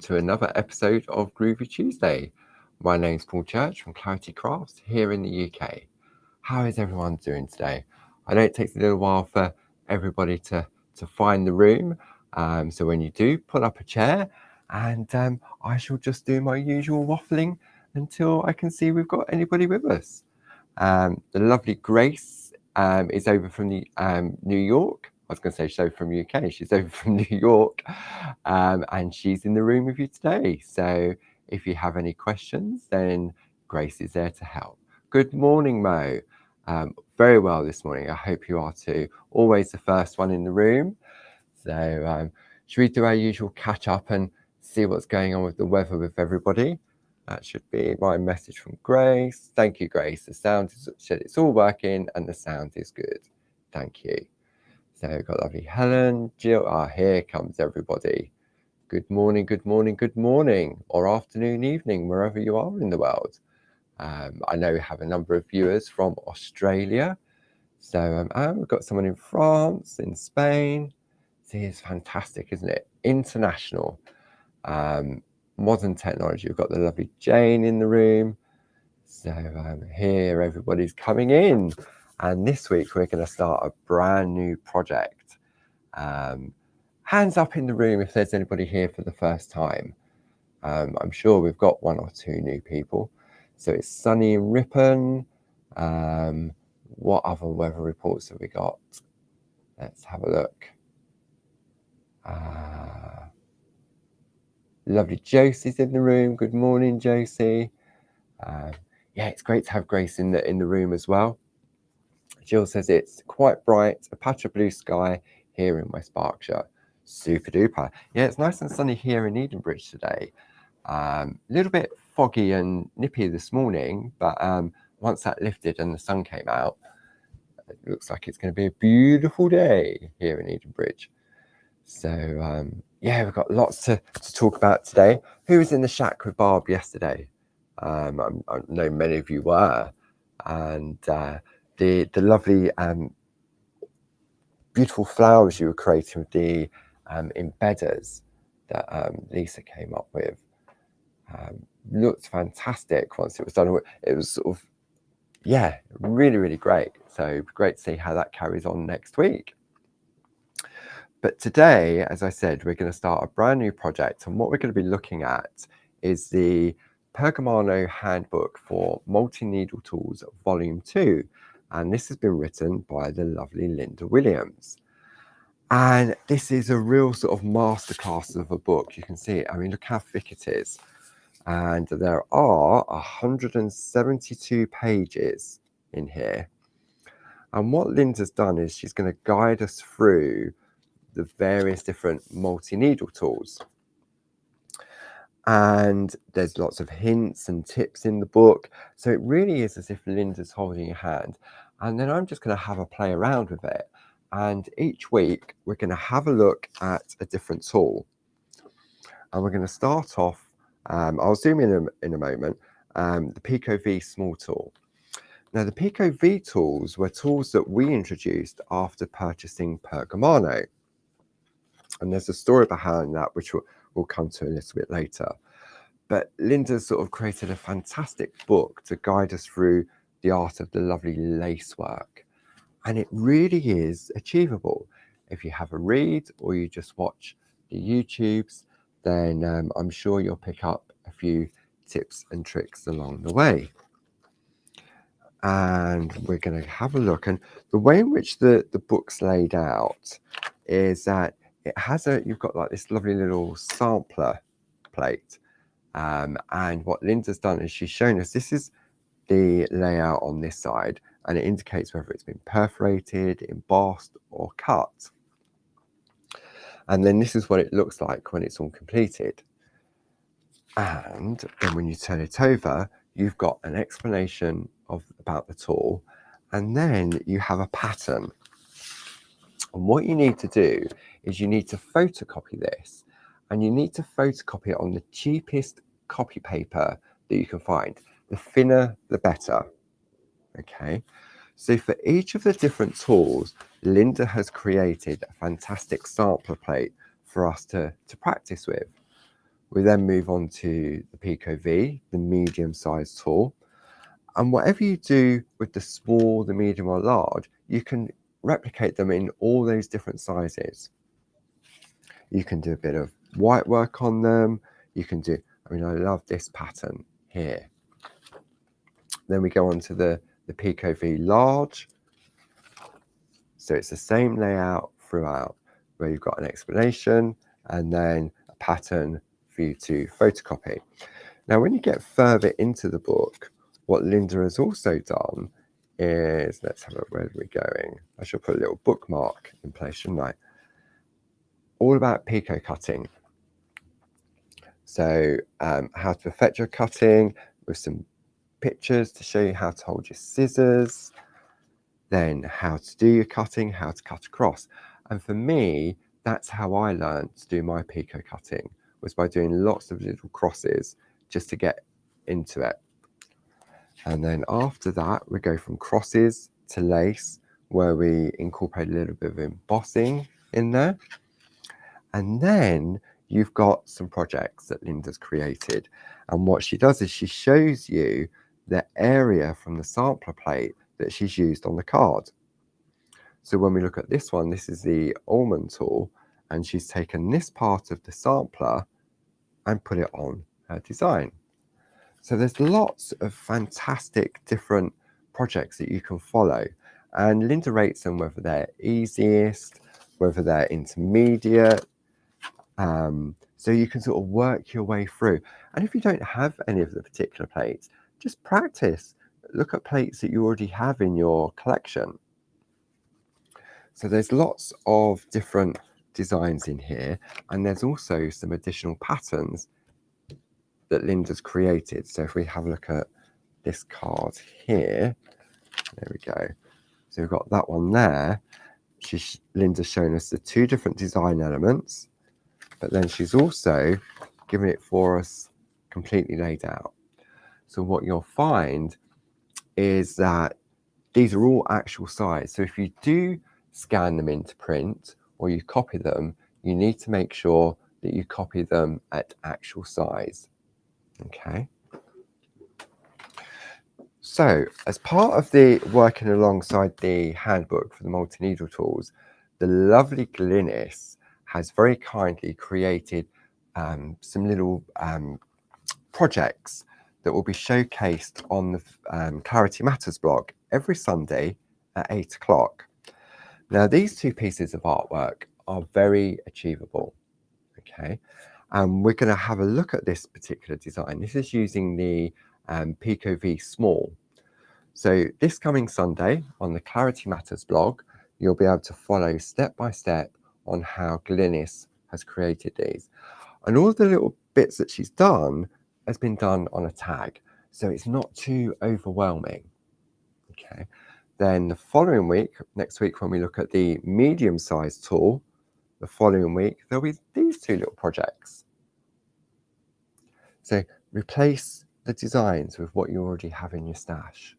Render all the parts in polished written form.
to another episode of Groovi Tuesday. My name's Paul Church from Clarity Crafts here in the UK. How is everyone doing today? I know it takes a little while for everybody to find the room, so when you do, pull up a chair and I shall just do my usual waffling until I can see we've got anybody with us. The lovely Grace is over from the New York. I was going to say she's over from UK. She's over from New York, and she's in the room with you today. So if you have any questions, then Grace is there to help. Good morning, Mo. Very well this morning. I hope you are too. Always the first one in the room. So should we do our usual catch up and see what's going on with the weather with everybody? That should be my message from Grace. Thank you, Grace. The sound is said it's all working and the sound is good. Thank you. So we've got lovely Helen, Jill. Here comes everybody. Good morning, good morning, good morning, or afternoon, evening, wherever you are in the world. I know we have a number of viewers from Australia. So we've got someone in France, in Spain. See, it's fantastic, isn't it? International. Modern technology. We've got the lovely Jane in the room. So here everybody's coming in. And this week we're going to start a brand new project. Hands up in the room if there's anybody here for the first time. I'm sure we've got one or two new people. So it's sunny in Ripon. What other weather reports have we got? Let's have a look. Lovely Josie's in the room. Good morning, Josie. Yeah, it's great to have Grace in the room as well. Jill says it's quite bright, a patch of blue sky here in West Berkshire. Super duper. Yeah, it's nice and sunny here in Edenbridge today. A little bit foggy and nippy this morning, but once that lifted and the sun came out, it looks like it's going to be a beautiful day here in Edenbridge. So yeah, we've got lots to talk about today. Who was in the shack with Barb yesterday? I know many of you were, and the lovely beautiful flowers you were creating with the embedders that Lisa came up with looked fantastic once it was done. It was sort of, yeah, really, really great. So great to see how that carries on next week. But today, as I said, we're going to start a brand new project, and what we're going to be looking at is the Pergamano Handbook for Multi-Needle Tools Volume 2. And this has been written by the lovely Linda Williams. And this is a real sort of masterclass of a book. You can see it. I mean, look how thick it is. And there are 172 pages in here. And what Linda's done is she's going to guide us through the various different multi-needle tools. And there's lots of hints and tips in the book. So it really is as if Linda's holding your hand. And then I'm just going to have a play around with it. And each week we're going to have a look at a different tool. And we're going to start off, I'll zoom in a moment, the Pico V small tool. Now the Pico V tools were tools that we introduced after purchasing Pergamano. And there's a story behind that, which we'll come to a little bit later. But Linda sort of created a fantastic book to guide us through the art of the lovely lace work. And it really is achievable. If you have a read or you just watch the YouTubes, then I'm sure you'll pick up a few tips and tricks along the way. And we're going to have a look. And the way in which the book's laid out is that it has you've got like this lovely little sampler plate. And what Linda's done is she's shown us this is the layout on this side, and it indicates whether it's been perforated, embossed, or cut. And then this is what it looks like when it's all completed. And then when you turn it over, you've got an explanation about the tool, and then you have a pattern. And what you need to do is you need to photocopy this, and you need to photocopy it on the cheapest copy paper that you can find. The thinner, the better. Okay. So for each of the different tools, Linda has created a fantastic sampler plate for us to practice with. We then move on to the Pico V, the medium size tool. And whatever you do with the small, the medium or large, you can replicate them in all those different sizes. You can do a bit of white work on them. You can do, I mean, I love this pattern here. Then we go on to the Pico V large. So it's the same layout throughout, where you've got an explanation and then a pattern for you to photocopy. Now, when you get further into the book, what Linda has also done is, let's have a look, where are we going? I should put a little bookmark in place, shouldn't I? All about Pico cutting. So how to perfect your cutting with some pictures to show you how to hold your scissors, then how to do your cutting, how to cut across. And for me, that's how I learned to do my Pico cutting, was by doing lots of little crosses just to get into it. And then after that, we go from crosses to lace, where we incorporate a little bit of embossing in there. And then you've got some projects that Linda's created. And what she does is she shows you the area from the sampler plate that she's used on the card. So when we look at this one, this is the almond tool, and she's taken this part of the sampler and put it on her design. So there's lots of fantastic different projects that you can follow, and Linda rates them whether they're easiest, whether they're intermediate. So you can sort of work your way through. And if you don't have any of the particular plates, just practice. Look at plates that you already have in your collection. So there's lots of different designs in here, and there's also some additional patterns that Linda's created. So if we have a look at this card here, there we go. So we've got that one there. Linda's shown us the two different design elements, but then she's also given it for us completely laid out. So what you'll find is that these are all actual size. So if you do scan them into print or you copy them, you need to make sure that you copy them at actual size. Okay. So as part of the working alongside the handbook for the multi-needle tools, the lovely Glynis has very kindly created some little projects that will be showcased on the Clarity Matters blog every Sunday at 8 o'clock. Now, these two pieces of artwork are very achievable, okay? And we're going to have a look at this particular design. This is using the Pico V Small. So this coming Sunday on the Clarity Matters blog, you'll be able to follow step by step on how Glynis has created these. And all the little bits that she's done has been done on a tag, so it's not too overwhelming. Okay. Then the following week, next week, when we look at the medium-sized tool, the following week, there'll be these two little projects. So replace the designs with what you already have in your stash.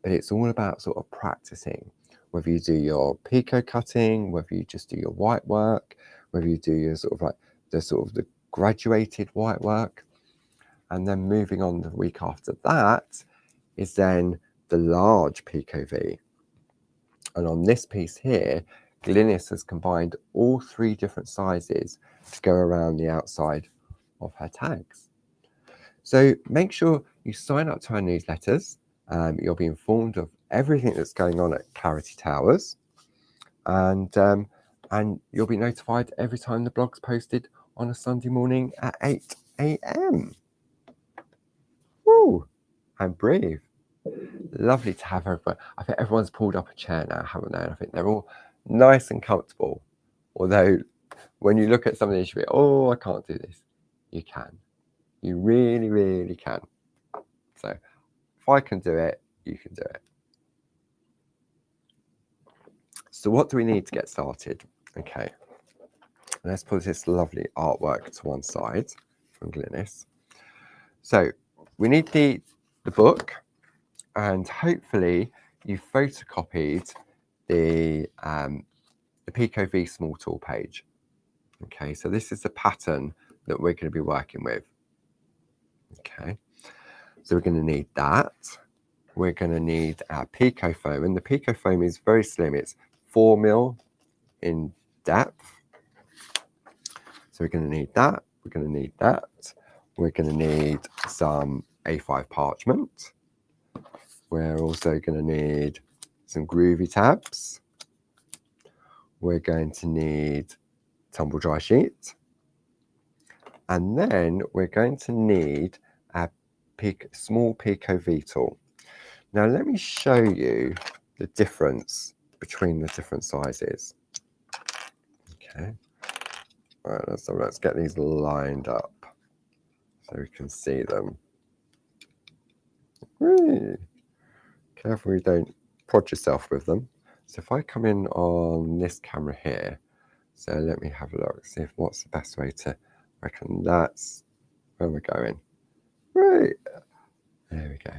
But it's all about sort of practicing, whether you do your Pico cutting, whether you just do your white work, whether you do your sort of like the graduated white work. And then moving on the week after that is then the large Pico V. And on this piece here, Glynis has combined all three different sizes to go around the outside of her tags. So make sure you sign up to our newsletters. You'll be informed of everything that's going on at Clarity Towers, and you'll be notified every time the blog's posted on a Sunday morning at 8 a.m. Woo! And breathe. Lovely to have everyone. I think everyone's pulled up a chair now, haven't they? And I think they're all nice and comfortable. Although when you look at some of these, you go, oh, I can't do this. You can. You really, really can. So if I can do it, you can do it. So what do we need to get started? Okay, let's put this lovely artwork to one side from Glynis. So we need the book, and hopefully you photocopied the Pico V Small Tool page. Okay, so this is the pattern that we're going to be working with. Okay, so we're going to need that. We're going to need our pico foam, and the pico foam is very slim. It's 4 mil in depth. So we're going to need that. We're going to need that. We're going to need some A5 parchment. We're also going to need some Groovi tabs. We're going to need tumble dry sheet. And then we're going to need a small Pico V tool. Now let me show you the difference between the different sizes. Okay. All right, so let's get these lined up so we can see them. Whee! Careful you don't prod yourself with them. So if I come in on this camera here, so let me have a look, see if what's the best way to reckon that's where we're going. Right, there we go.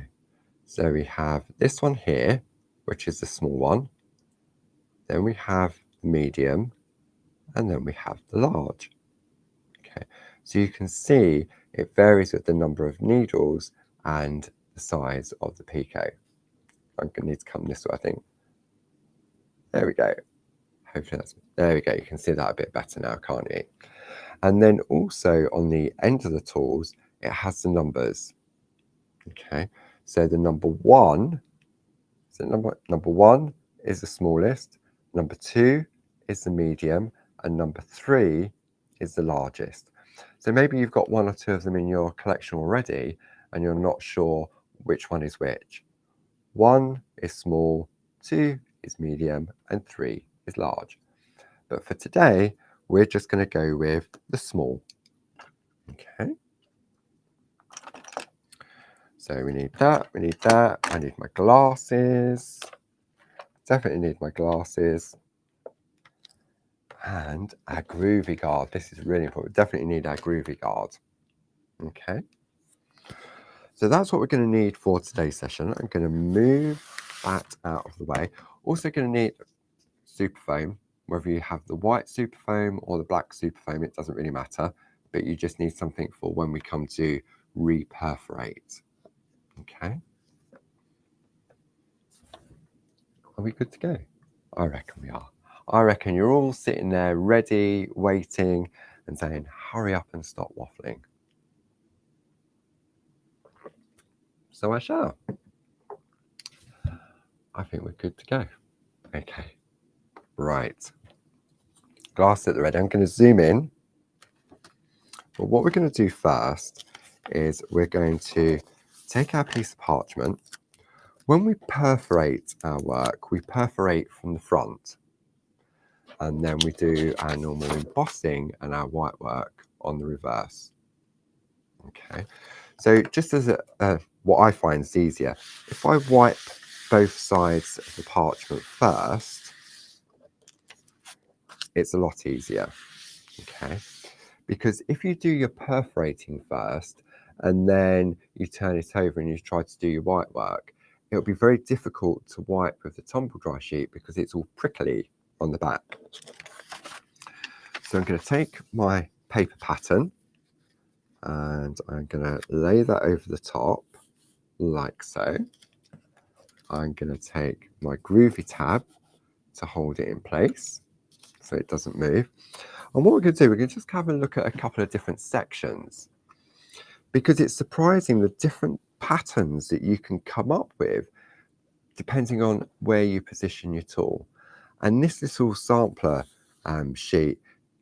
So we have this one here, which is the small one. Then we have the medium, and then we have the large. Okay, so you can see it varies with the number of needles and the size of the picot. I'm going to need to come this way, I think. There we go. Hopefully that's, there we go. You can see that a bit better now, can't you? And then also on the end of the tools, it has the numbers. Okay, so the number 1, so number 1 is the smallest, number 2 is the medium, and number 3 is the largest. So maybe you've got 1 or 2 of them in your collection already, and you're not sure which one is which. 1 is small, 2 is medium, and 3 is large. But for today, we're just going to go with the small. Okay. So we need that, we need that. I need my glasses. Definitely need my glasses. And our Groovi guard. This is really important. Definitely need our Groovi guard. Okay. So that's what we're going to need for today's session. I'm going to move that out of the way. Also going to need super foam. Whether you have the white super foam or the black super foam, it doesn't really matter. But you just need something for when we come to reperforate. Okay. Are we good to go? I reckon we are. I reckon you're all sitting there ready, waiting, and saying, hurry up and stop waffling. So I shall. I think we're good to go. Okay. Right. Glass at the ready. I'm going to zoom in. But what we're going to do first is we're going to take our piece of parchment. When we perforate our work, we perforate from the front. And then we do our normal embossing and our white work on the reverse. Okay. So just as what I find is easier, if I wipe both sides of the parchment first, it's a lot easier. Okay. Because if you do your perforating first and then you turn it over and you try to do your white work, it'll be very difficult to wipe with the tumble dry sheet because it's all prickly on the back. So I'm going to take my paper pattern and I'm going to lay that over the top like so. I'm going to take my Groovi tab to hold it in place so it doesn't move. And what we're going to do, we're going to just have a look at a couple of different sections because it's surprising the different patterns that you can come up with depending on where you position your tool. And this little sampler sheet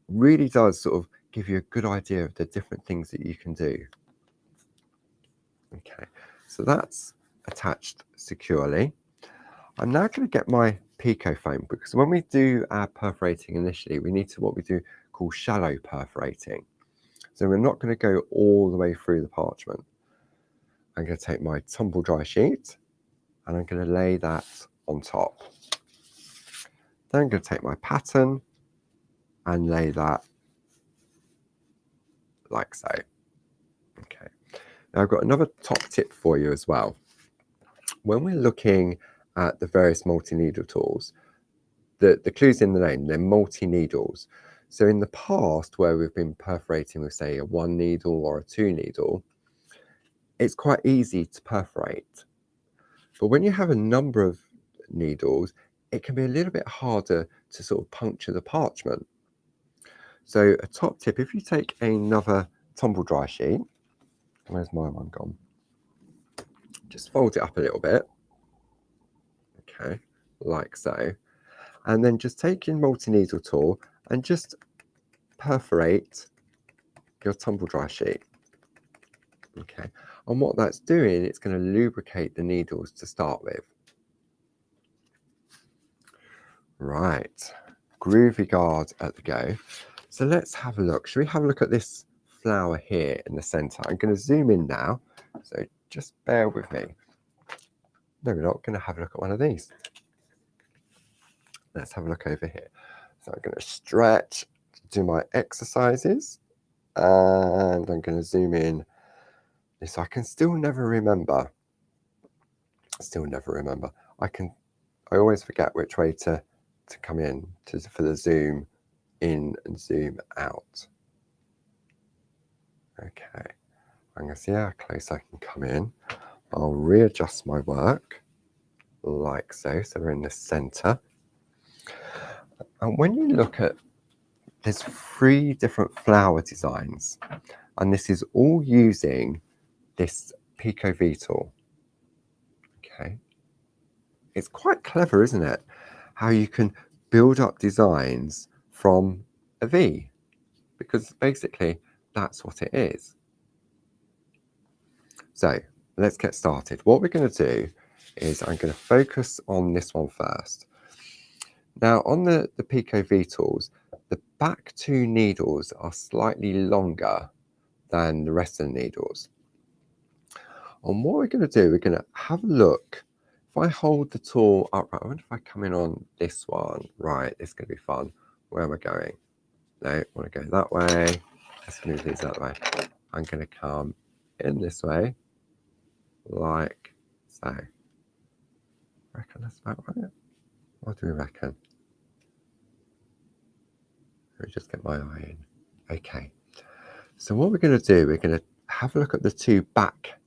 really does sort of give you a good idea of the different things that you can do. Okay, so that's attached securely. I'm now going to get my pico foam because when we do our perforating initially, we need to what we do call shallow perforating. So we're not going to go all the way through the parchment. I'm going to take my tumble dry sheet and I'm going to lay that on top. Then I'm going to take my pattern and lay that like so. Okay. Now I've got another top tip for you as well. When we're looking at the various multi-needle tools, the clue's in the name, they're multi-needles. So in the past, where we've been perforating with, say, a 1 needle or a 2 needle, it's quite easy to perforate. But when you have a number of needles, it can be a little bit harder to sort of puncture the parchment. So a top tip, if you take another tumble dry sheet, where's my one gone? Just fold it up a little bit, okay, like so. And then just take your multi-needle tool and just perforate your tumble dry sheet. Okay, and what that's doing, it's going to lubricate the needles to start with. Right, groovy guard at the go. So let's have a look. Should we have a look at this flower here in the center? I'm going to zoom in now, so just bear with me. No, we're not going to have a look at one of these. Let's have a look over here. So I'm going to stretch, do my exercises, and I'm going to zoom in. So I can still never remember. I always forget which way to come in for the zoom in and zoom out. Okay, I'm going to see how close I can come in. I'll readjust my work like so. So we're in the center. And when you look at, there's 3 different flower designs, and this is all using this Pico V tool. Okay, it's quite clever, isn't it? How you can build up designs from a V, because basically that's what it is. So let's get started. What we're going to do is I'm going to focus on this one first. Now on the Pico V tools, the back 2 needles are slightly longer than the rest of the needles. And what we're going to do, we're going to have a look. If I hold the tool upright, I wonder if I come in on this one. Right, this is going to be fun. Where am I going? No, I want to go that way. Let's move these that way. I'm going to come in this way, like so. I reckon that's about right. What do we reckon? Let me just get my eye in. Okay. So what we're going to do, we're going to have a look at the 2 back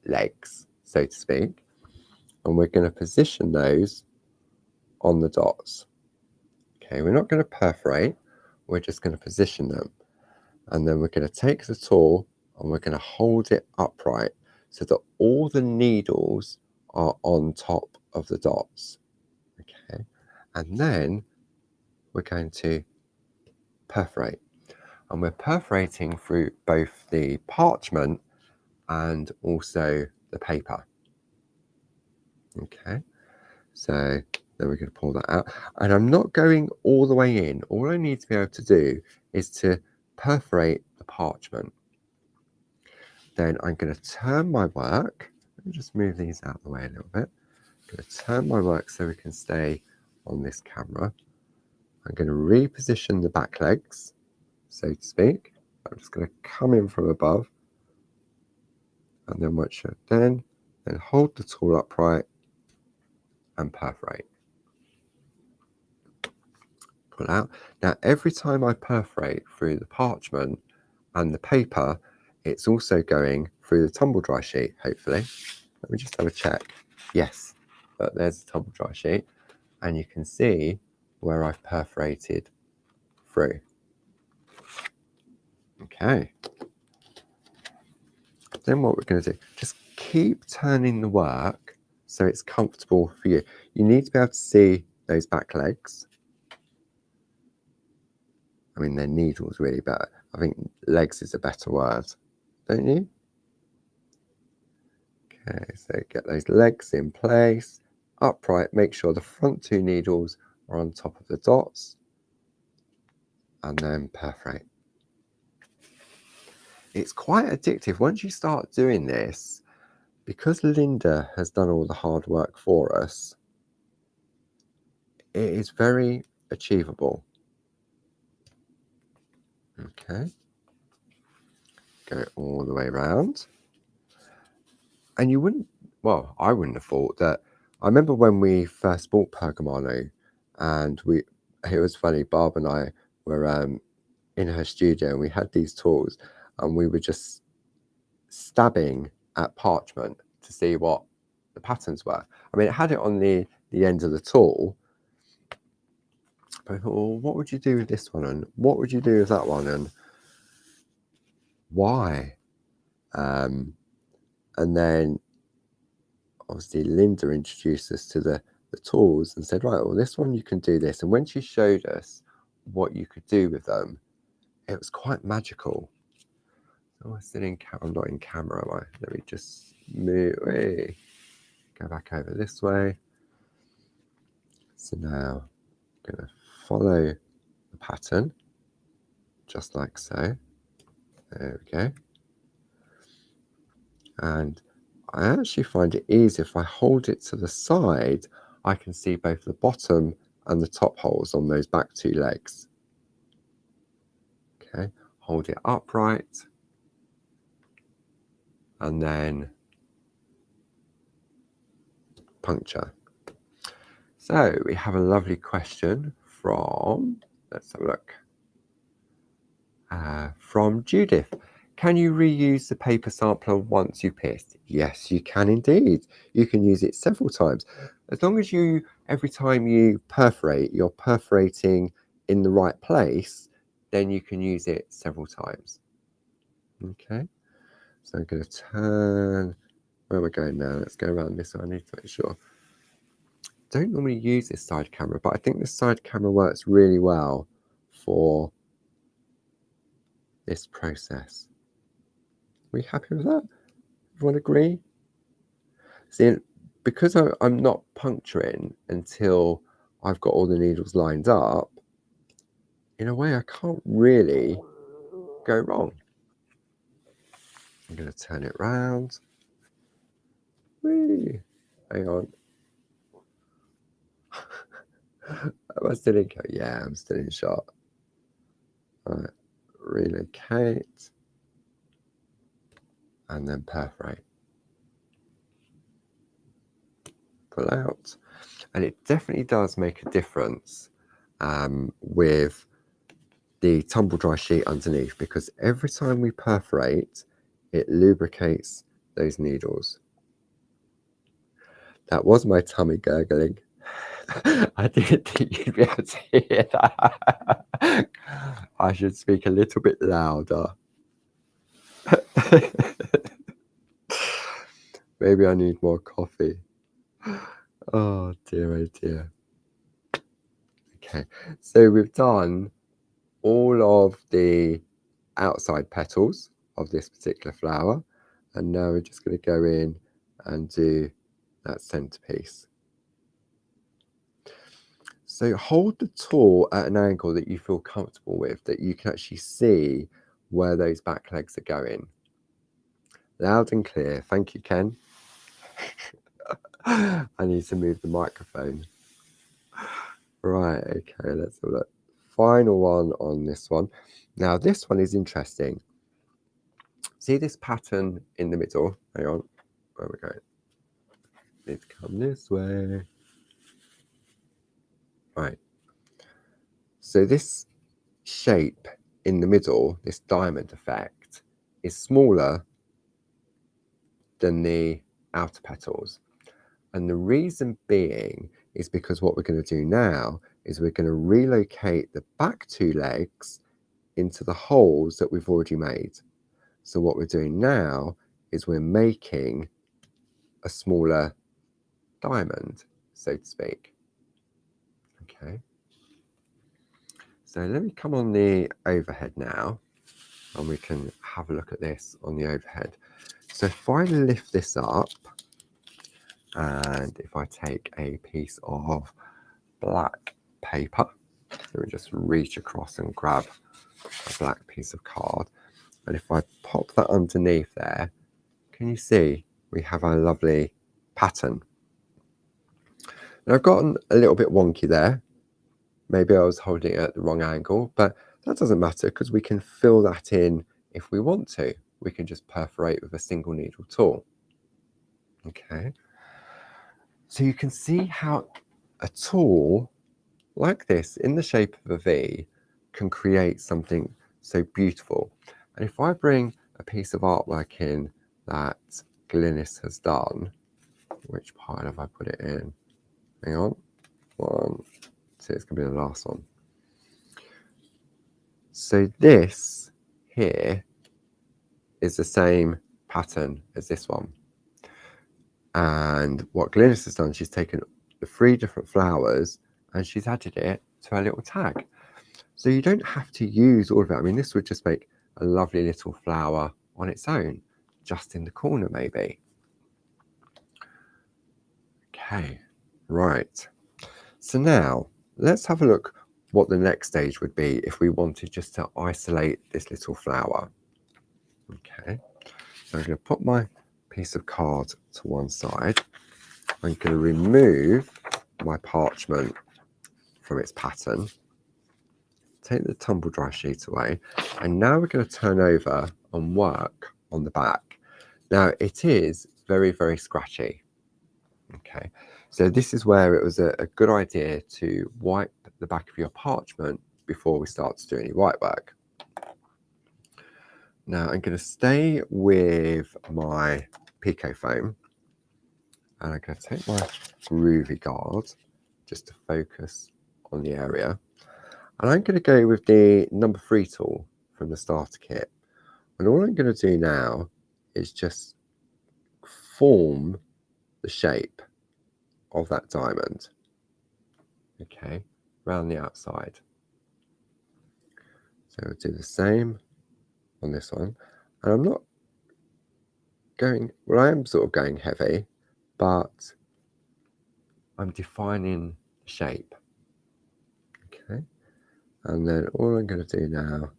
legs, so to speak, and we're going to position those on the dots. Okay, we're not going to perforate, we're just going to position them. And then we're going to take the tool and we're going to hold it upright so that all the needles are on top of the dots. Okay, and then we're going to perforate. And we're perforating through both the parchment and also the paper. Okay, so then we're going to pull that out. And I'm not going all the way in. All I need to be able to do is to perforate the parchment. Then I'm going to turn my work. Let me just move these out of the way a little bit. I'm going to turn my work so we can stay on this camera. I'm going to reposition the back legs, so to speak. I'm just going to come in from above, and then watch it. Then hold the tool upright and perforate. Pull out. Now every time I perforate through the parchment and the paper, it's also going through the tumble dry sheet, hopefully. Let me just have a check. Yes, but there's the tumble dry sheet, and you can see where I've perforated through. Okay. Then what we're going to do, just keep turning the work so it's comfortable for you. You need to be able to see those back legs. I mean, they're needles really, but I think legs is a better word, don't you? Okay, so get those legs in place, upright, make sure the front 2 needles are on top of the dots, and then perforate. It's quite addictive. Once you start doing this, because Linda has done all the hard work for us, it is very achievable. Okay, go all the way around. And you wouldn't, well, I wouldn't have thought that. I remember when we first bought Pergamano, and it was funny, Barb and I were in her studio, and we had these tools, and we were just stabbing at parchment to see what the patterns were. I mean, it had it on the end of the tool, but I thought, well, what would you do with this one, and what would you do with that one, and why? And then obviously Linda introduced us to the tools and said, right, well, this one you can do this. And when she showed us what you could do with them, it was quite magical. Oh, I'm not in camera, am I? Let me just move. Hey, go back over this way. So now I'm going to follow the pattern, just like so. There we go. And I actually find it easy if I hold it to the side, I can see both the bottom and the top holes on those back two legs. Okay, hold it upright, and then puncture. So we have a lovely question from, let's have a look, from Judith. Can you reuse the paper sampler once you pierced? Yes, you can indeed. You can use it several times. As long as every time you perforate, you're perforating in the right place, then you can use it several times. Okay, so I'm going to turn, where am I going now? Let's go around this one. I need to make sure. Don't normally use this side camera, but I think this side camera works really well for this process. Are we happy with that? Everyone agree? See, because I'm not puncturing until I've got all the needles lined up, in a way I can't really go wrong. I'm going to turn it round. Whee! Hang on. Am I still in? Yeah, I'm still in shot. All right, relocate, and then perforate. Pull out, and it definitely does make a difference with the tumble dry sheet underneath, because every time we perforate, it lubricates those needles. That was my tummy gurgling. I didn't think you'd be able to hear that. I should speak a little bit louder. Maybe I need more coffee. Oh dear, oh dear. Okay, so we've done all of the outside petals of this particular flower, and now we're just going to go in and do that centerpiece. So hold the tool at an angle that you feel comfortable with, that you can actually see where those back legs are going. Loud and clear. Thank you, Ken. I need to move the microphone. Right, okay, let's have a look. Final one on this one. Now, this one is interesting. See this pattern in the middle? Hang on, where we go? Need to come this way. Right. So this shape in the middle, this diamond effect, is smaller than the outer petals. And the reason being is because what we're going to do now is we're going to relocate the back two legs into the holes that we've already made. So what we're doing now is we're making a smaller diamond, so to speak. Okay. So let me come on the overhead now, and we can have a look at this on the overhead. So if I lift this up, and if I take a piece of black paper, so we just reach across and grab a black piece of card, and if I pop that underneath there, can you see we have our lovely pattern? Now I've gotten a little bit wonky there. Maybe I was holding it at the wrong angle, but that doesn't matter because we can fill that in if we want to. We can just perforate with a single needle tool. Okay. So you can see how a tool like this in the shape of a V can create something so beautiful. And if I bring a piece of artwork in that Glynis has done, which pile have I put it in? Hang on, 1, 2, it's going to be the last one. So this here is the same pattern as this one. And what Glynis has done, she's taken the 3 different flowers and she's added it to her little tag. So you don't have to use all of it. I mean, this would just make a lovely little flower on its own, just in the corner maybe. Okay, right. So now let's have a look what the next stage would be if we wanted just to isolate this little flower. Okay, so I'm going to put my piece of card to one side. I'm going to remove my parchment from its pattern, take the tumble dry sheet away, and now we're going to turn over and work on the back. Now it is very, very scratchy. Okay, so this is where it was a good idea to wipe the back of your parchment before we start to do any white work. Now I'm going to stay with my Pico foam, and I'm going to take my Groovi guard just to focus on the area, and I'm going to go with the number 3 tool from the starter kit, and all I'm going to do now is just form the shape of that diamond, okay, around the outside. So I'll do the same on this one, and I'm not going, well, I am sort of going heavy, but I'm defining the shape, okay, and then all I'm going to do now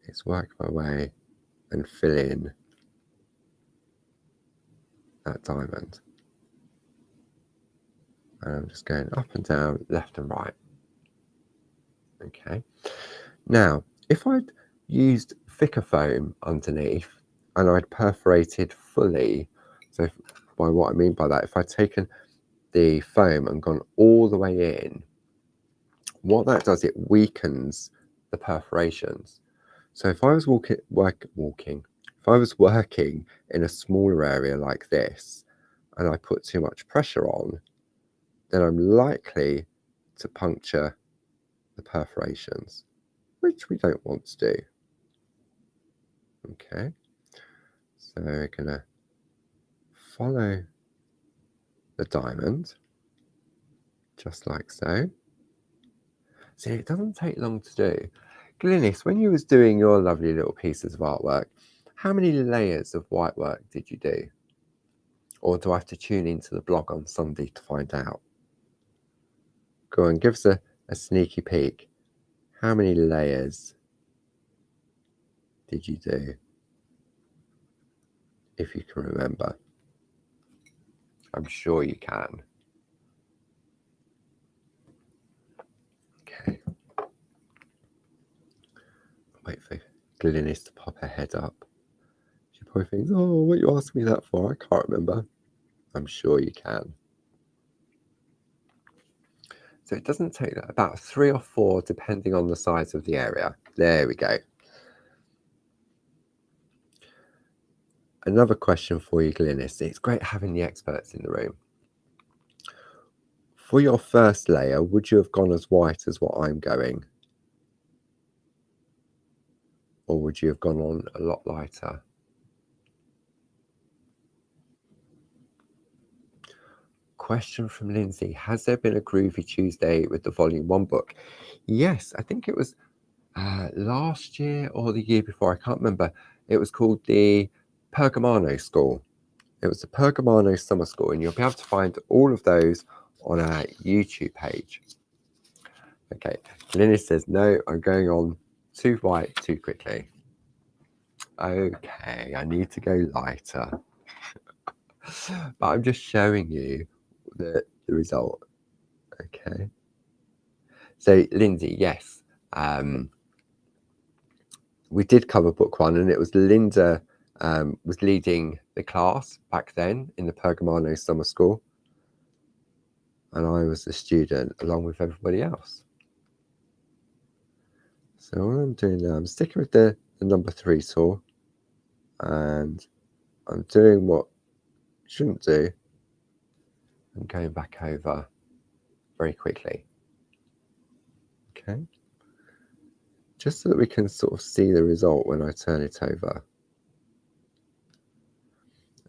is work my way and fill in that diamond, and I'm just going up and down, left and right. Okay, now if I'd used thicker foam underneath and I'd perforated fully, so by what I mean by that, if I'd taken the foam and gone all the way in, what that does, it weakens the perforations. So if I was if I was working in a smaller area like this and I put too much pressure on, then I'm likely to puncture the perforations, which we don't want to do. Okay, so we're going to follow the diamond, just like so. See, it doesn't take long to do. Glynis, when you was doing your lovely little pieces of artwork, how many layers of white work did you do? Or do I have to tune into the blog on Sunday to find out? Go on, give us a sneaky peek. How many layers did you do? If you can remember. I'm sure you can. Okay. Wait for Glynis to pop her head up. She probably thinks, oh, what you asked me that for? I can't remember. I'm sure you can. So it doesn't take that, about 3 or 4, depending on the size of the area. There we go. Another question for you, Glynis. It's great having the experts in the room. For your first layer, would you have gone as white as what I'm going? Or would you have gone on a lot lighter? Question from Lindsay. Has there been a Groovi Tuesday with the Volume 1 book? Yes, I think it was last year or the year before. I can't remember. It was called the Pergamano School. It was the Pergamano Summer School, and you'll be able to find all of those on our YouTube page. Okay, Linus says, no, I'm going on too white too quickly. Okay, I need to go lighter. But I'm just showing you the result. Okay. So, Lindsay, yes, we did cover book 1, and it was Linda was leading the class back then in the Pergamano Summer School, and I was the student along with everybody else. So what I'm doing now, I'm sticking with the number 3 tool, and I'm doing what I shouldn't do and going back over very quickly. Okay, just so that we can sort of see the result when I turn it over.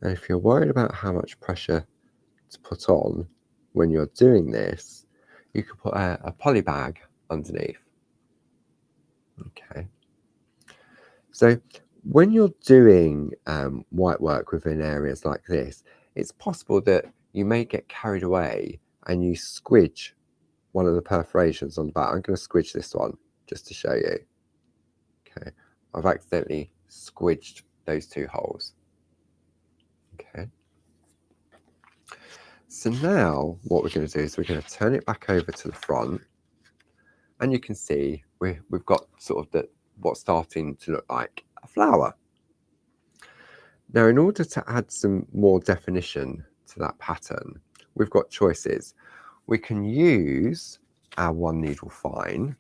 And if you're worried about how much pressure to put on when you're doing this, you could put a poly bag underneath. Okay. So when you're doing white work within areas like this, it's possible that you may get carried away and you squidge one of the perforations on the back. I'm going to squidge this one just to show you. Okay, I've accidentally squidged those 2 holes. Okay. So now what we're going to do is we're going to turn it back over to the front, and you can see we've got sort of what's starting to look like a flower. Now, in order to add some more definition to that pattern, we've got choices. We can use our 1 needle fine,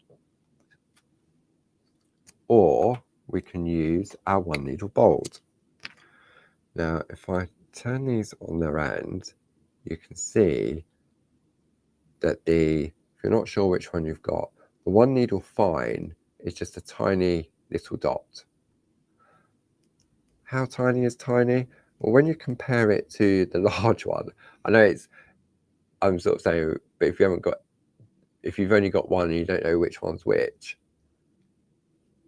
or we can use our 1 needle bold. Now, if I turn these on their end, you can see that if you're not sure which one you've got, the 1 needle fine is just a tiny little dot. How tiny is tiny? Well, when you compare it to the large one, I know I'm sort of saying, but if you've only got one and you don't know which one's which,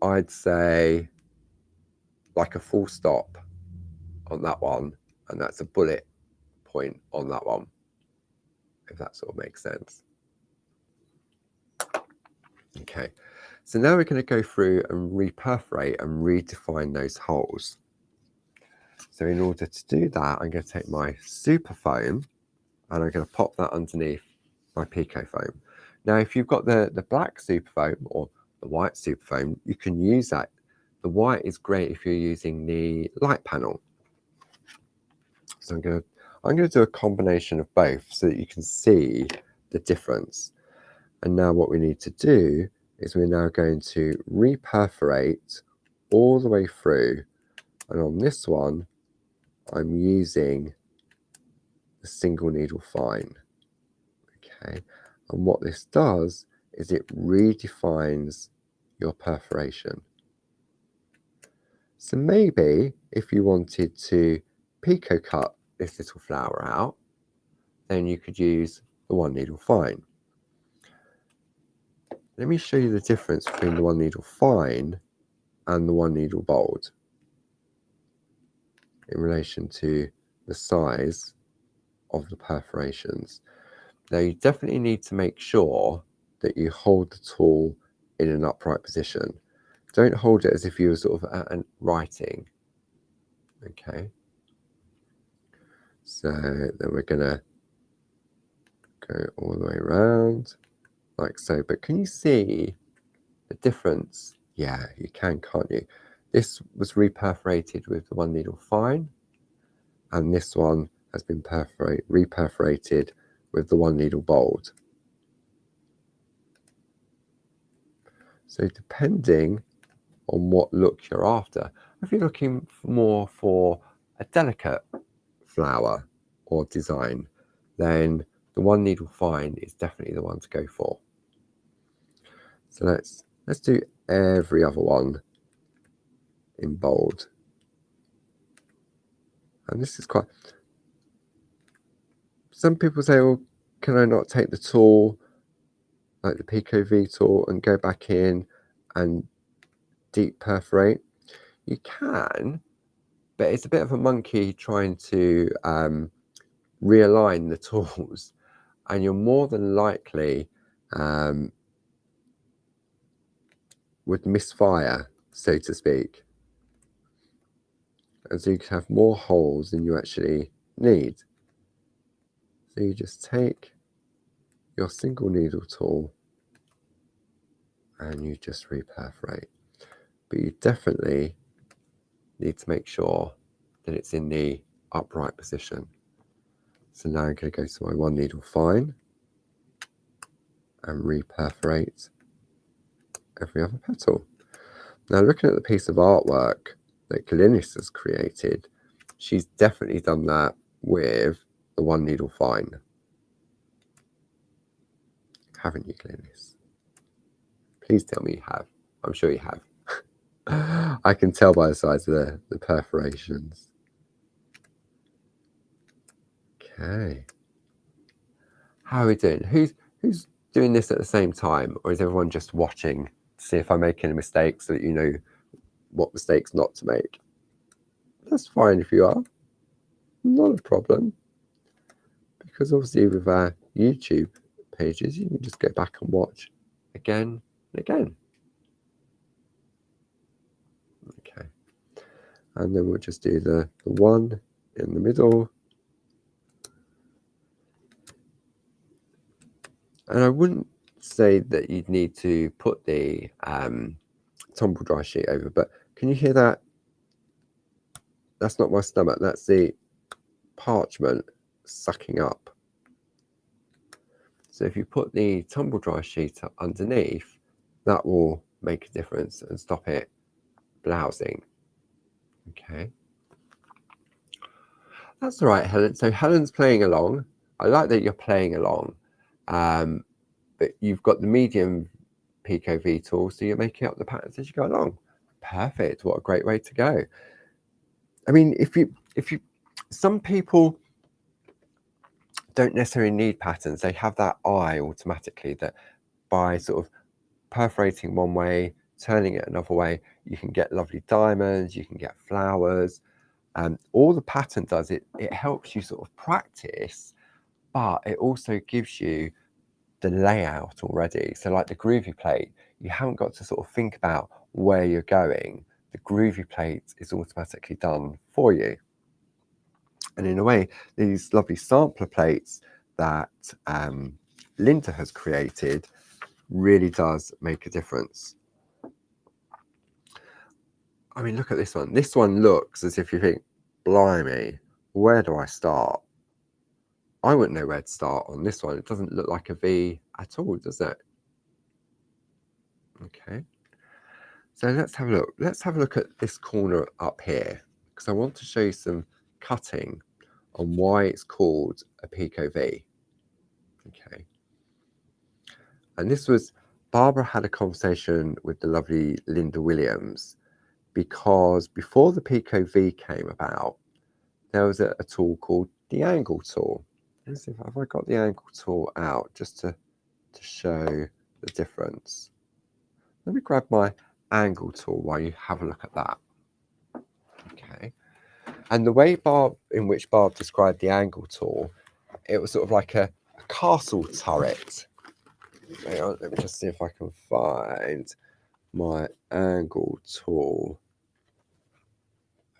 I'd say like a full stop on that one, and that's a bullet point on that one, if that sort of makes sense. Okay, so now we're going to go through and reperforate and redefine those holes. So in order to do that, I'm going to take my super foam and I'm going to pop that underneath my Pico foam. Now, if you've got the black super foam or the white super foam, you can use that. The white is great if you're using the light panel. So I'm going to do a combination of both so that you can see the difference. And now what we need to do is we're now going to reperforate all the way through. And on this one, I'm using the single needle fine. Okay, and what this does is it redefines your perforation. So maybe if you wanted to Pico cut this little flower out, then you could use the 1 needle fine. Let me show you the difference between the 1 needle fine and the 1 needle bold in relation to the size of the perforations. Now, you definitely need to make sure that you hold the tool in an upright position. Don't hold it as if you were sort of writing. Okay. So then we're going to go all the way around like so. But can you see the difference? Yeah, you can, can't you? This was reperforated with the 1 needle fine, and this one has been reperforated with the 1 needle bold. So depending on what look you're after, if you're looking more for a delicate flower or design, then the 1 needle fine is definitely the one to go for. So let's do every other one in bold. And this is quite, some people say, well, can I not take the tool, like the Pico V tool, and go back in and deep perforate? You can, but it's a bit of a monkey trying to realign the tools, and you're more than likely would misfire, so to speak. And so you can have more holes than you actually need. So you just take your single needle tool and you just reperforate. But you definitely need to make sure that it's in the upright position. So now I'm going to go to my 1 needle fine and reperforate every other petal. Now, looking at the piece of artwork that Glynis has created, she's definitely done that with the 1 needle fine. Haven't you, Glynis? Please tell me you have. I'm sure you have. I can tell by the size of the perforations. Okay. How are we doing? Who's doing this at the same time, or is everyone just watching to see if I make any mistakes so that you know what mistakes not to make? That's fine if you are. Not a problem. Because obviously with our YouTube pages, you can just go back and watch again and again. Okay. And then we'll just do the 1 in the middle. And I wouldn't say that you'd need to put the tumble dry sheet over, but can you hear that? That's not my stomach, that's the parchment sucking up. So if you put the tumble dry sheet underneath, that will make a difference and stop it blousing. Okay. That's all right, Helen. So Helen's playing along. I like that you're playing along, but you've got the medium Pico V tool, so you're making up the patterns as you go along. Perfect. What a great way to go. I mean, if you, some people don't necessarily need patterns. They have that eye automatically that by sort of perforating one way, turning it another way, you can get lovely diamonds, you can get flowers. All the pattern does, it helps you sort of practice, but it also gives you the layout already. So like the Groovi plate, you haven't got to sort of think about where you're going. The Groovi plate is automatically done for you. And in a way, these lovely sampler plates that Linda has created really does make a difference. I mean, look at this one. This one looks as if you think, blimey, where do I start? I wouldn't know where to start on this one. It doesn't look like a V at all, does it? Okay. So let's have a look. Let's have a look at this corner up here, because I want to show you some cutting on why it's called a Pico V. Okay. And this was, Barbara had a conversation with the lovely Linda Williams, because before the Pico V came about, there was a tool called the angle tool. Let's see if have I got the angle tool out just to show the difference. Let me grab my angle tool while you have a look at that. Okay. And the way in which Barb described the angle tool, it was sort of like a castle turret. Hang on, let me just see if I can find my angle tool.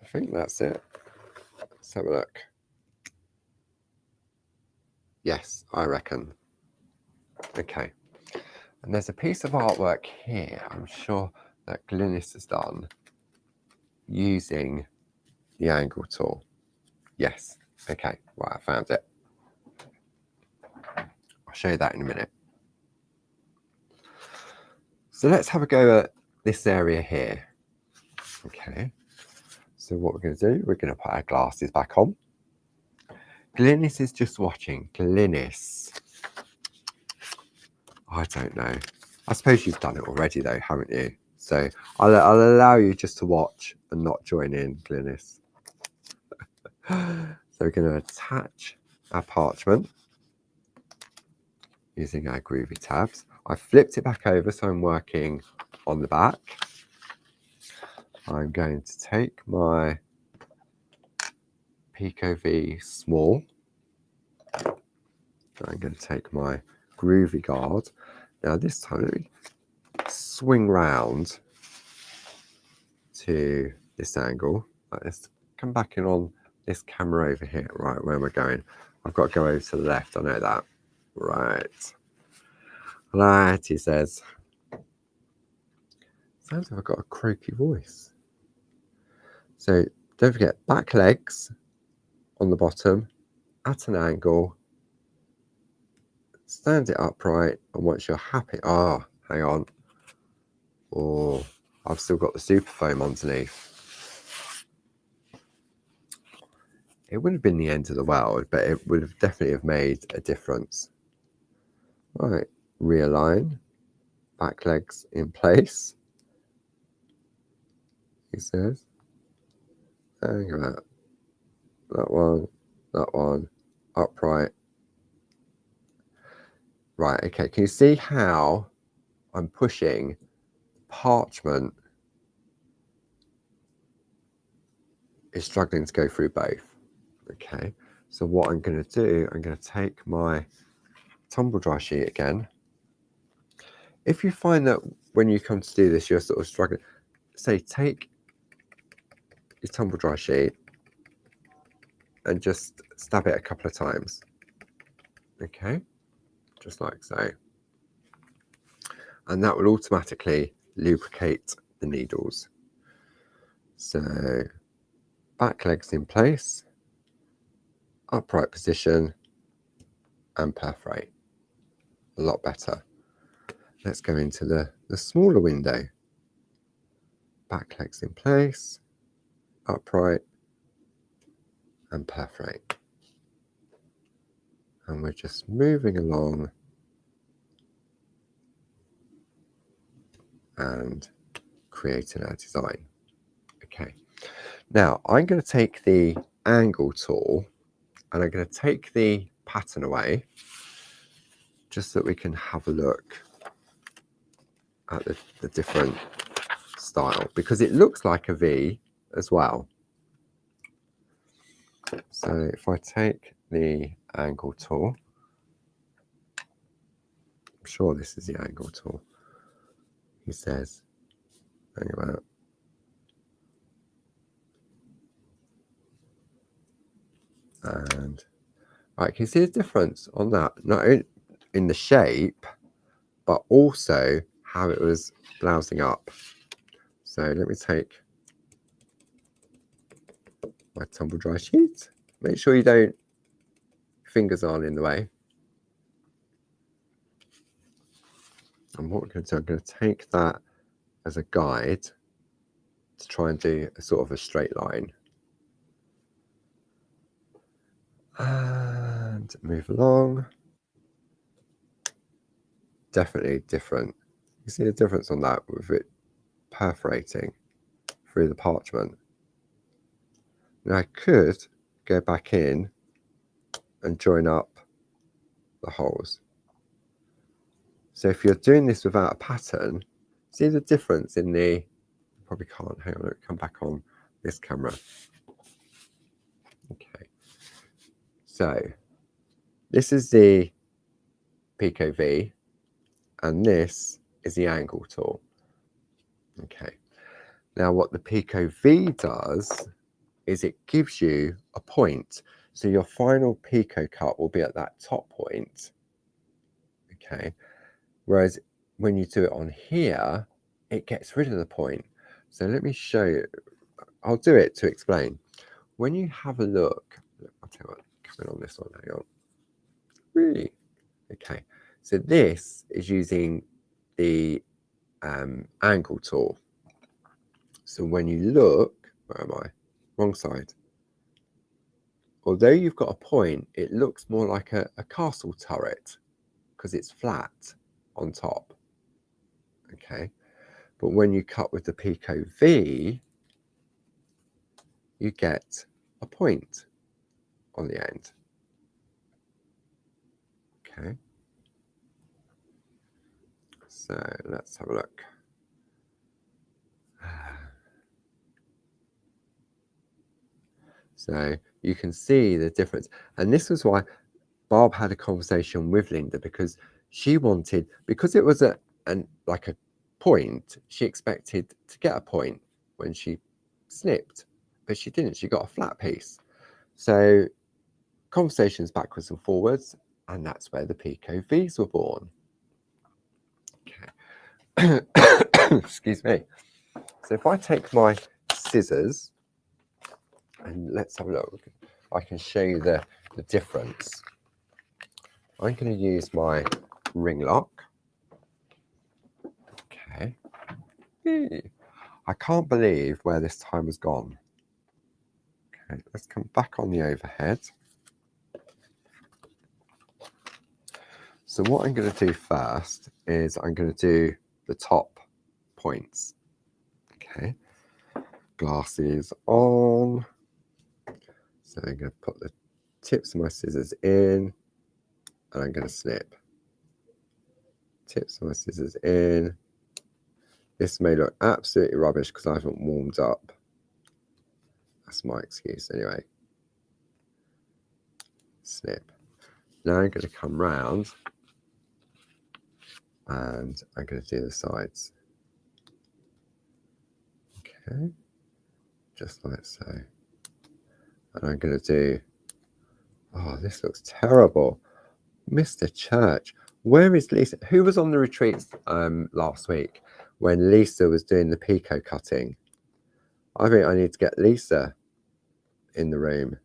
I think that's it. Let's have a look. Yes, I reckon. Okay. And there's a piece of artwork here, I'm sure that Glynis has done using the angle tool. Yes. Okay. Right, I found it. I'll show you that in a minute. So let's have a go at this area here. Okay. So what we're going to do, we're going to put our glasses back on. Glynis is just watching. Glynis. I don't know. I suppose you've done it already though, haven't you? So I'll allow you just to watch and not join in, Glynis. So we're going to attach our parchment using our Groovi tabs. I flipped it back over so I'm working on the back. I'm going to take my Pico V small. I'm going to take my Groovi guard. Now this time, let me swing round to this angle. Let's come back in on this camera over here. Right, where am I going? I've got to go over to the left, I know that. Right. Right, he says. Sounds like I've got a croaky voice. So don't forget, back legs on the bottom at an angle. Stand it upright, and once you're happy, hang on. or I've still got the super foam underneath. It wouldn't have been the end of the world, but it would have definitely have made a difference. Right, realign, back legs in place, he says. Hang on, that one, upright. Right, okay, can you see how I'm pushing parchment is struggling to go through both? Okay, so what I'm going to do, I'm going to take my tumble dry sheet again. If you find that when you come to do this, you're sort of struggling, say take your tumble dry sheet and just stab it a couple of times. Okay, just like so. And that will automatically lubricate the needles. So back legs in place, upright position, and perforate. A lot better. Let's go into the smaller window. Back legs in place, upright, and perforate. And we're just moving along and creating our design. Okay, now I'm going to take the angle tool and I'm going to take the pattern away just so that we can have a look at the different style, because it looks like a V as well. So if I take the angle tool, I'm sure this is the angle tool, he says, hang about. And right, can you see the difference on that? Not in the shape, but also how it was blousing up. So let me take my tumble dry sheet. Make sure you don't, fingers aren't in the way. And what we're going to do, I'm going to take that as a guide to try and do a sort of a straight line. And move along. Definitely different. You see the difference on that with it perforating through the parchment. Now I could go back in and join up the holes. So if you're doing this without a pattern, see the difference in the, probably can't, hang on, let me come back on this camera. Okay, so this is the Pico V and this is the angle tool. Okay, now what the Pico V does is it gives you a point. So your final Pico cut will be at that top point. Okay, whereas when you do it on here, it gets rid of the point. So let me show you. I'll do it to explain. When you have a look, I'll tell you what, coming on this one, hang on. Really? Okay, so this is using the angle tool. So when you look, where am I? Wrong side. Although you've got a point, it looks more like a castle turret because it's flat on top. Okay, but when you cut with the Pico V, you get a point on the end. Okay, so let's have a look. So you can see the difference. And this was why Barb had a conversation with Linda, because she wanted, because it was like a point, she expected to get a point when she snipped, but she didn't. She got a flat piece. So conversations backwards and forwards, and that's where the Pico V's were born. Okay. Excuse me. So if I take my scissors and let's have a look, I can show you the difference. I'm going to use my ring lock. Okay. I can't believe where this time has gone. Okay, let's come back on the overhead. So what I'm going to do first is I'm going to do the top points. Okay, glasses on. So I'm going to put the tips of my scissors in, and I'm going to snip. Tips of my scissors in. This may look absolutely rubbish because I haven't warmed up. That's my excuse anyway. Snip. Now I'm going to come round and I'm going to do the sides. Okay, just like so. And I'm going to do, oh, this looks terrible. Mr. Church, where is Lisa? Who was on the retreats last week when Lisa was doing the picot cutting? I think I need to get Lisa in the room.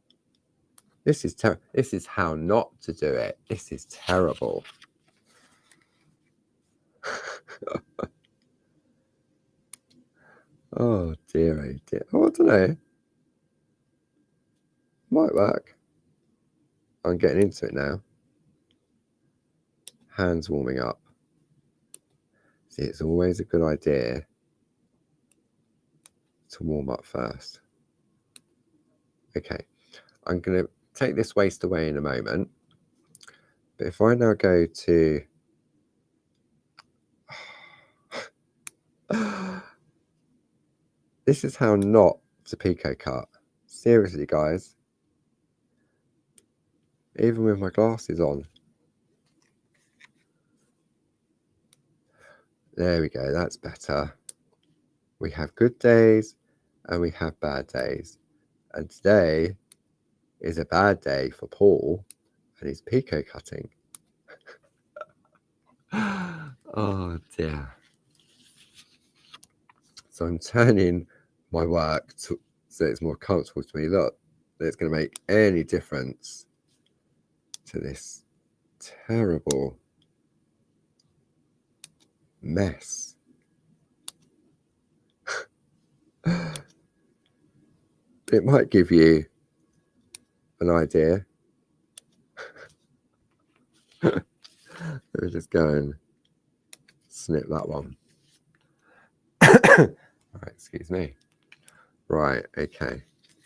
This is terrible. This is how not to do it. This is terrible. Oh dear, oh dear. Oh, I don't know. Might work. I'm getting into it now. Hands warming up. See, it's always a good idea to warm up first. Okay, I'm going to take this waist away in a moment. But if I now go to... This is how not to picot cut. Seriously, guys. Even with my glasses on. There we go, that's better. We have good days and we have bad days. And today is a bad day for Paul and his picot cutting. Oh dear. So I'm turning my work so it's more comfortable to me. Look, it's going to make any difference to this terrible mess. It might give you an idea. Let me just go and snip that one. All right, excuse me. Right, okay.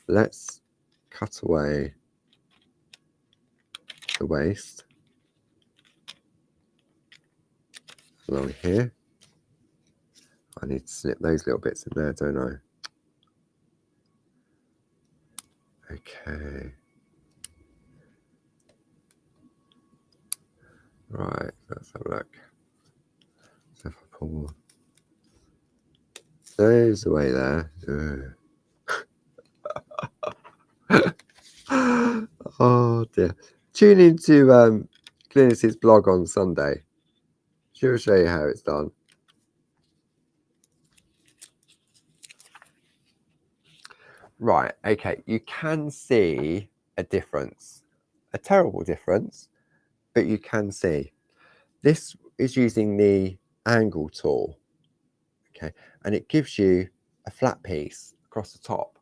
Let's cut away the waist along here. I need to snip those little bits in there, don't I? Okay. Right, let's have a look. So if I pull those away there. Oh dear. Tune into Glynis's blog on Sunday. She'll show you how it's done. Right, okay, you can see a difference. A terrible difference, but you can see. This is using the angle tool, okay, and it gives you a flat piece across the top,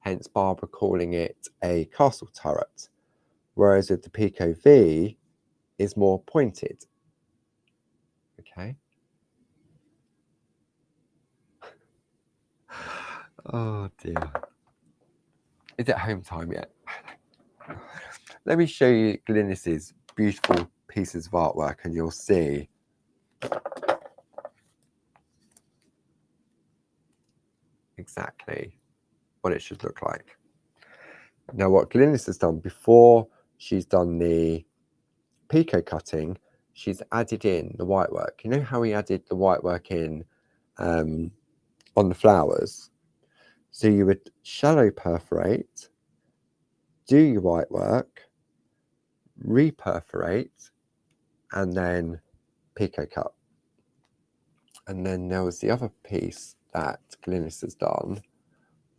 hence Barbara calling it a castle turret, whereas with the Pico V is more pointed, okay. Oh dear. Is it home time yet? Let me show you Glynis's beautiful pieces of artwork and you'll see exactly what it should look like. Now what Glynis has done before she's done the picot cutting, she's added in the white work. You know how we added the white work in on the flowers? So you would shallow perforate, do your white work, reperforate, and then picot cut. And then there was the other piece that Glynis has done.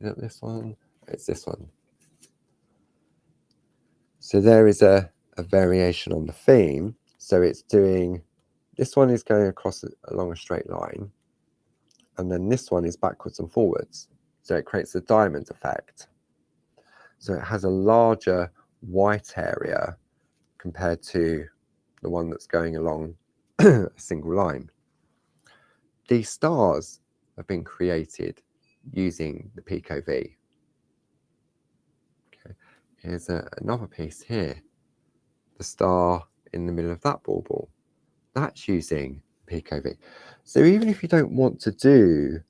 Is it this one? It's this one. So there is a variation on the theme. So it's doing, this one is going across along a straight line. and then this one is backwards and forwards. So it creates a diamond effect. So it has a larger white area compared to the one that's going along a single line. These stars have been created using the Pico V. Okay. Here's another piece here. The star in the middle of that bauble. That's using Pico V. So even if you don't want to do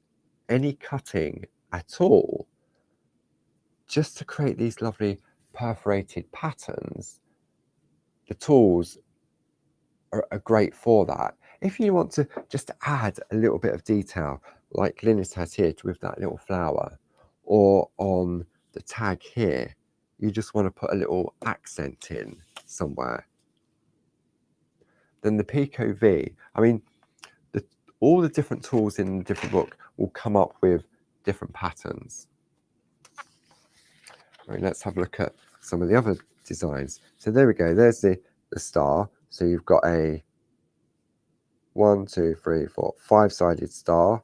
any cutting at all, just to create these lovely perforated patterns, the tools are great for that. If you want to just add a little bit of detail, like Glynis has here with that little flower, or on the tag here, you just want to put a little accent in somewhere, then the Pico V, I mean, all the different tools in the different book will come up with different patterns. Right, let's have a look at some of the other designs. So there we go, there's the star. So you've got a 1, 2, 3, 4, 5-sided star,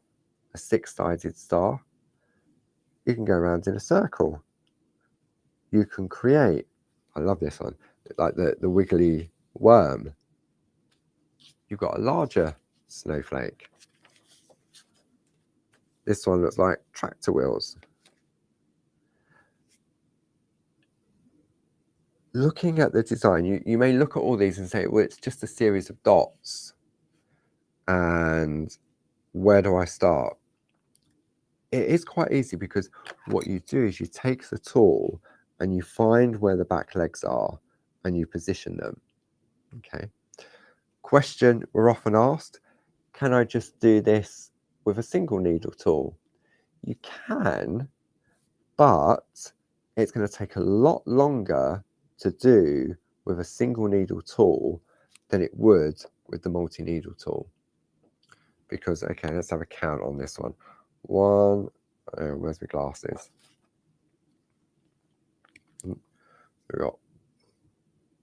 a 6-sided star. You can go around in a circle. You can create, I love this one, like the wiggly worm. You've got a larger snowflake. This one looks like tractor wheels. Looking at the design, you may look at all these and say, well, it's just a series of dots. And where do I start? It is quite easy, because what you do is you take the tool and you find where the back legs are and you position them. Okay. Question we're often asked, can I just do this with a single needle tool? You can, but it's going to take a lot longer to do with a single needle tool than it would with the multi-needle tool. Because, okay, let's have a count on this one. One, where's my glasses? We've got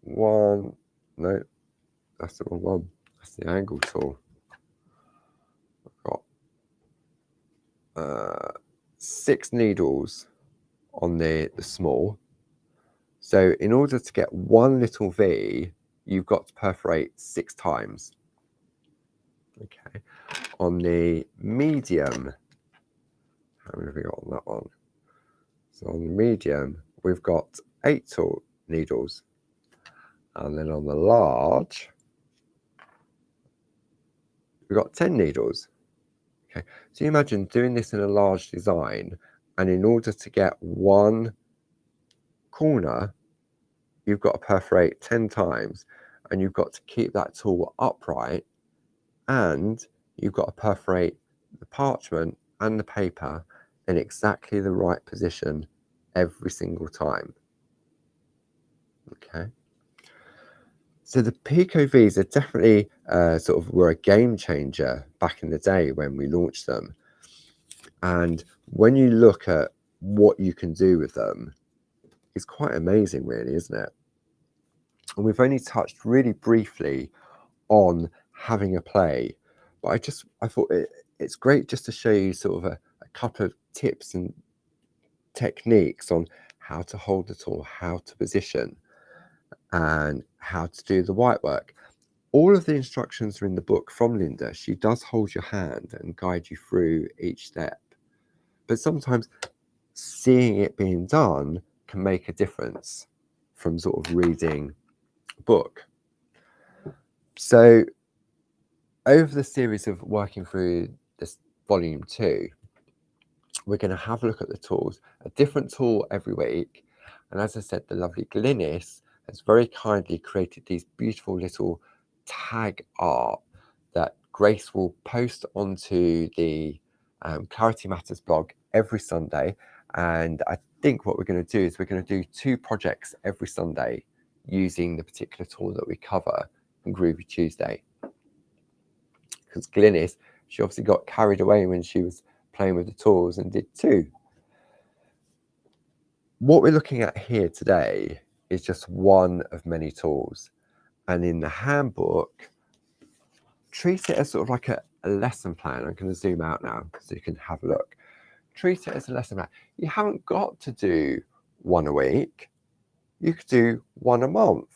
one, no, that's the wrong one. That's the angle tool. We've got 6 needles on the small. So in order to get one little V, you've got to perforate 6 times. Okay. On the medium, how many have we got on that one? So on the medium, we've got 8 needles. And then on the large, we've got 10 needles. Okay. So you imagine doing this in a large design, and in order to get one corner, you've got to perforate 10 times, and you've got to keep that tool upright, and you've got to perforate the parchment and the paper in exactly the right position every single time. Okay. So the Pico Vs are definitely were a game changer back in the day when we launched them. And when you look at what you can do with them, it's quite amazing, really, isn't it? And we've only touched really briefly on having a play, but I thought it's great just to show you sort of a couple of tips and techniques on how to hold the tool, how to position, and how to do the white work. All of the instructions are in the book from Linda. She does hold your hand and guide you through each step, but sometimes seeing it being done can make a difference from sort of reading a book. So over the series of working through this volume 2, we're going to have a look at the tools, a different tool every week. And as I said, the lovely Glynis has very kindly created these beautiful little tag art that Grace will post onto the Clarity Matters blog every Sunday. And I think what we're going to do is we're going to do 2 projects every Sunday using the particular tool that we cover in Groovi Tuesday. Because Glynis, she obviously got carried away when she was playing with the tools and did 2. What we're looking at here today is just one of many tools. And in the handbook, treat it as sort of like a a lesson plan. I'm going to zoom out now so you can have a look. Treat it as a lesson plan. You haven't got to do one a week. You could do one a month.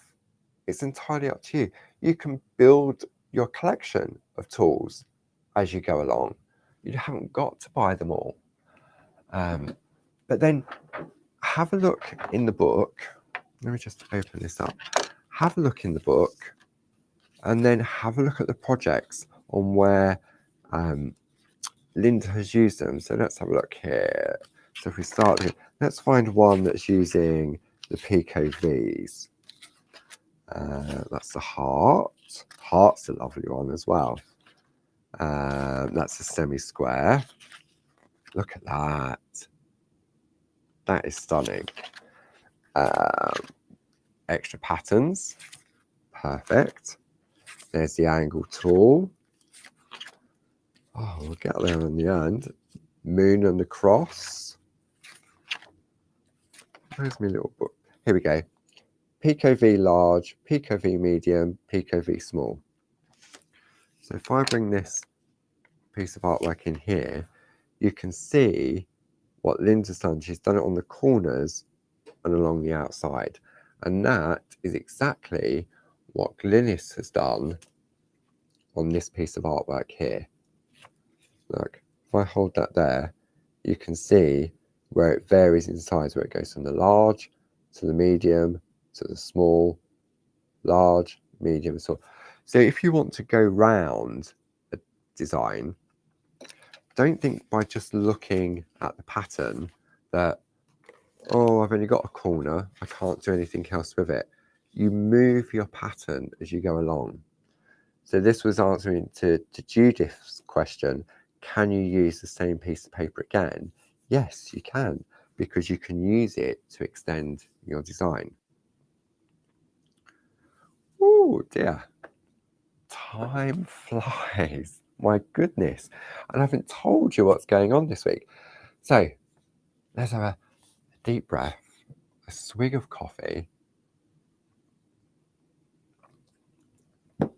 It's entirely up to you. You can build your collection of tools as you go along. You haven't got to buy them all. But then have a look in the book. Let me just open this up. Have a look in the book and then have a look at the projects on where Linda has used them. So let's have a look here. So if we start here, let's find one that's using the Pico V's. That's the heart. Heart's a lovely one as well. That's a semi-square. Look at that. That is stunning. Extra patterns. Perfect. There's the angle tool. Oh, we'll get there in the end. Moon and the cross. Where's my little book? Here we go. Pico V large, Pico V medium, Pico V small. So if I bring this piece of artwork in here, you can see what Linda's done. She's done it on the corners and along the outside. And that is exactly what Glynis has done on this piece of artwork here. Look, if I hold that there, you can see where it varies in size, where it goes from the large to the medium to the small, large, medium, small. So if you want to go round a design, don't think by just looking at the pattern that, oh, I've only got a corner, I can't do anything else with it. You move your pattern as you go along. So this was answering to Judith's question, can you use the same piece of paper again? Yes, you can, because you can use it to extend your design. Oh dear, time flies. My goodness. And I haven't told you what's going on this week. So let's have a deep breath, a swig of coffee, and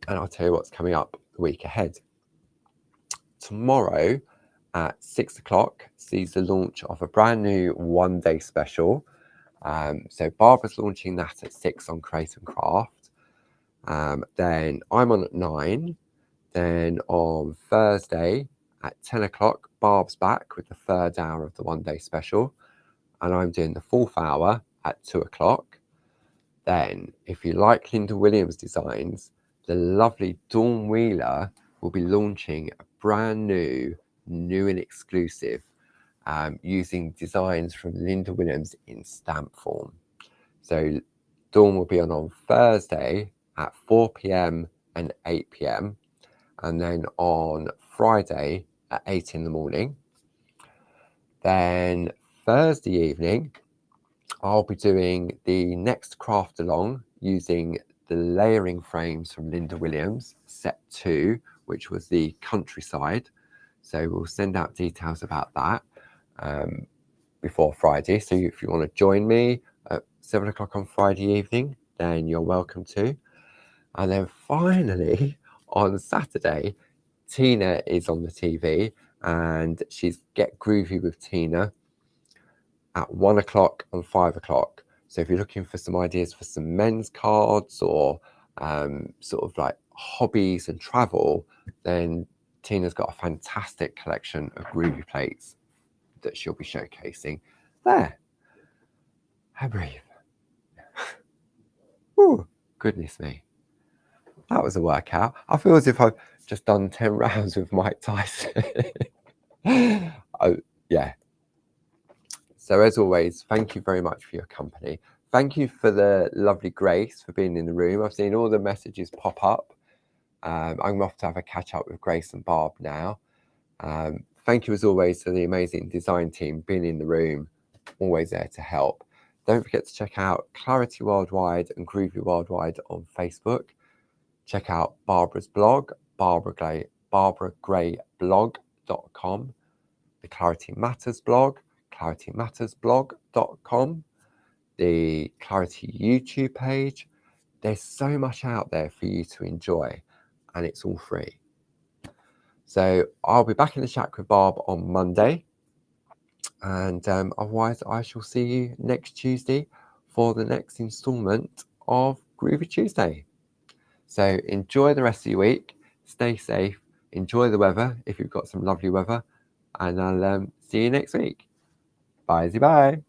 I'll tell you what's coming up the week ahead. Tomorrow at 6 o'clock sees the launch of a brand new one-day special. So Barbara's launching that at 6 on Create and Craft. Then I'm on at 9. Then on Thursday at 10 o'clock, Barb's back with the third hour of the one-day special. And I'm doing the fourth hour at 2 o'clock. Then, if you like Linda Williams designs, the lovely Dawn Wheeler will be launching a brand new and exclusive using designs from Linda Williams in stamp form. So Dawn will be on Thursday at 4 p.m. and 8 p.m. and then on Friday at 8 in the morning. Then Thursday evening, I'll be doing the next craft along using the layering frames from Linda Williams, set 2, which was the countryside. So we'll send out details about that before Friday. So if you want to join me at 7 o'clock on Friday evening, then you're welcome to. And then finally, on Saturday, Tina is on the TV and she's Get Groovy with Tina at 1 o'clock and 5 o'clock. So if you're looking for some ideas for some men's cards or sort of like hobbies and travel, then Tina's got a fantastic collection of groovy plates that she'll be showcasing there. I breathe. Oh, goodness me. That was a workout. I feel as if I've just done 10 rounds with Mike Tyson. Oh, yeah. So as always, thank you very much for your company. Thank you for the lovely Grace for being in the room. I've seen all the messages pop up. I'm off to have a catch up with Grace and Barb now. Thank you as always to the amazing design team being in the room, always there to help. Don't forget to check out Clarity Worldwide and Groovi Worldwide on Facebook. Check out Barbara's blog, barbaragrayblog.com, the Clarity Matters blog, claritymattersblog.com, the Clarity YouTube page. There's so much out there for you to enjoy, and it's all free. So I'll be back in the shack with Barb on Monday. And otherwise, I shall see you next Tuesday for the next instalment of Groovi Tuesday. So enjoy the rest of your week. Stay safe. Enjoy the weather if you've got some lovely weather. And I'll see you next week. Bye.